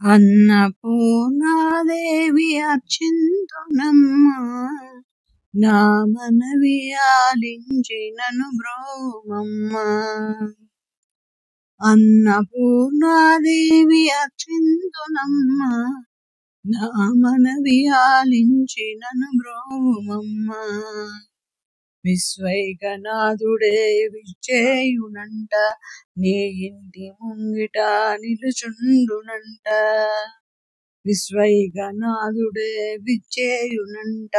అన్నపూర్ణాదేవి అర్చింతునమ్మ, నా మనవి ఆలించి నన్ను బ్రోవమ్మ. అన్నపూర్ణాదేవి అర్చింతునమ్మ, నా మనవి ఆలించి నన్ను బ్రోవమ్మ. విశ్వైకనాథుడే విచ్చేయునంట, నీ ఇంటి ముంగిట నిలుచుండునంట. విశ్వైకనాథుడే విచ్చేయునంట,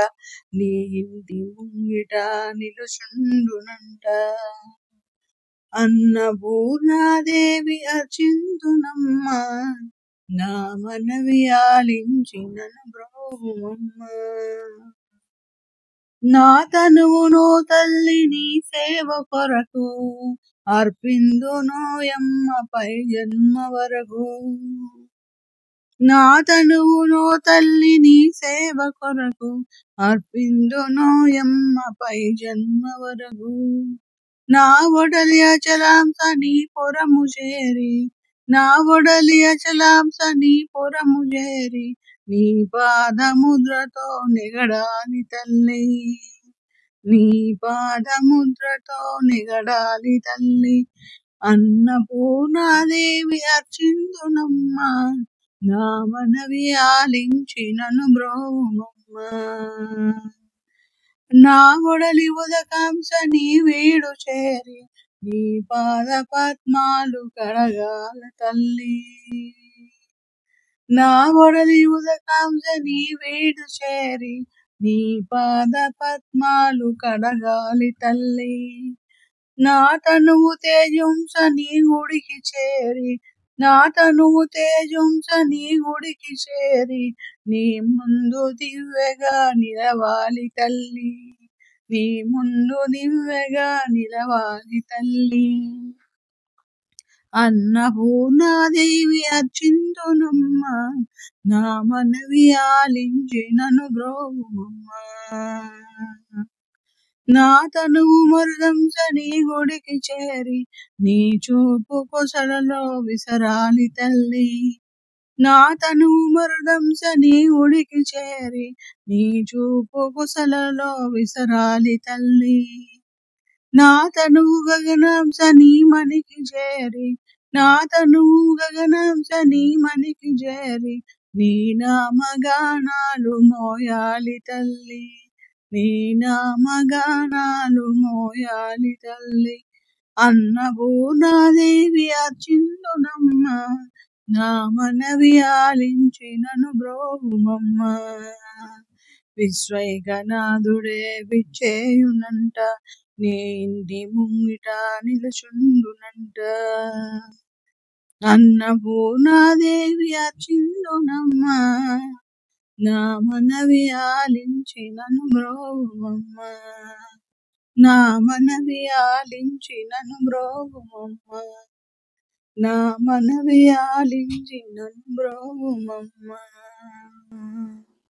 నీ ఇంటి ముంగిట నిలుచుండునంట. అన్నపూర్ణాదేవి అర్చింతునమ్మ, నా మనవి ఆలించి నన్ను బ్రోవమ్మ. నా తనువును తల్లి నీ సేవ కొరకు అర్పిందునోయమ్మ పై జన్మ వరకు. నా తనువును తల్లి నీ సేవ కొరకు అర్పిందునోయమ్మ పై జన్మ వరకు. నా ఒడలి అచలాంస నీ పురము చేరి, నా ఒడలి అచలాంస నీ పురము చేరి, నీ పాదముద్రతో నిగడాలి తల్లి, నీ పాదముద్రతో నిగడాలి తల్లి. అన్నపూర్ణాదేవి అర్చింతునమ్మ, నా మనవి ఆలించి నన్ను బ్రోవమ్మ. నా ఒడలి ఉదకాంస నీ వీడు చేరి, నీ పాద పద్మాలు కడగాల తల్లి. నా ఒడలి ఉదకాంస నీ వీడు చేరి, నీ పాద పద్మాలు కడగాలి తల్లి. నా తనువు తేజంస నీ గుడికి చేరి, నా తనువు తేజంస నీ గుడికి చేరి, నీ ముందు దివ్యగా నిలవాలి తల్లి, నీ ముందు దివ్యగా నిలవాలి తల్లి. అన్నపూర్ణాదేవి అర్చింతునమ్మ, నా మనవి ఆలించి నన్ను బ్రోవమ్మ. నా తనువు మరుదంస నీ గుడికి చేరి, నీ చూపు కొసలలో విసరాలి తల్లి. నా తనువు మరుదంస నీ గుడికి చేరి, నీ చూపు కొసలలో విసరాలి తల్లి. నా తనువు గగనాంస నీ మనికి చేరి, నా తనువు గగనాంస నీ మనికి చేరి, నీ నామగానాలు మోయాలి తల్లి, నీ నామగానాలు మోయాలి తల్లి. అన్నపూర్ణాదేవి అర్చింతునమ్మ, నా మనవి ఆలించి నన్ను బ్రోవమ్మ. విశ్వైకనాథుడే విచ్చేయునంట, నీ ఇంటి ముంగిట నిలుచుండునంట. అన్నపూర్ణాదేవి అర్చింతునమ్మ, నా మనవి ఆలించి నన్ను బ్రోవమ్మ. నా మనవి ఆలించి నన్ను బ్రోవమ్మ, నా మనవి ఆలించి నన్ను బ్రోవమ్మ.